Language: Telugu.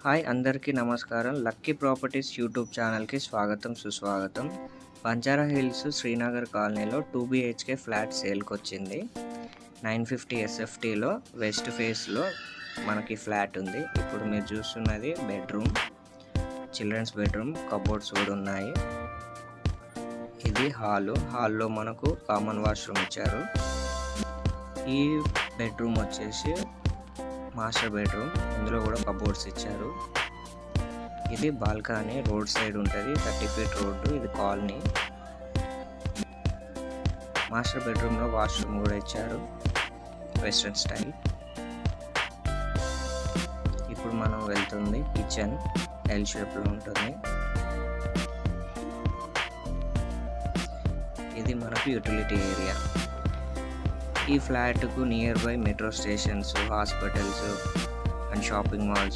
హాయ్ అందరికీ నమస్కారం. లక్కీ ప్రాపర్టీస్ యూట్యూబ్ ఛానల్‌కి స్వాగతం, సుస్వాగతం. బంజారా హిల్స్ శ్రీనగర్ కాలనీలో 2 BHK ఫ్లాట్ సేల్‌కొచ్చింది. 950 SFTలో వెస్ట్ ఫేస్‌లో మనకి ఫ్లాట్ ఉంది. ఇప్పుడు మీరు చూస్తున్నది బెడ్రూమ్, చిల్డ్రన్స్ బెడ్రూమ్, కబోర్డ్స్ కూడా ఉన్నాయి. ఇది హాల్లో మనకు కామన్ వాష్రూమ్ ఇచ్చారు. ఈ బెడ్రూమ్ వచ్చేసి మాస్టర్ బెడ్రూమ్, ఇందులో కూడా కబోర్డ్స్ ఇచ్చారు. ఇది బాల్కనీ, రోడ్ సైడ్ ఉంటుంది, 30 ఫీట్ రోడ్డు. ఇది కాలనీ. మాస్టర్ బెడ్రూమ్లో వాష్రూమ్ కూడా ఇచ్చారు, వెస్ట్రన్ స్టైల్. ఇప్పుడు మనం వెళ్తుంది కిచెన్, ఎల్ షేప్లో ఉంటుంది. ఇది మనకు యూటిలిటీ ఏరియా. ఈ ఫ్లాట్కు nearby metro stations, hospitals and shopping malls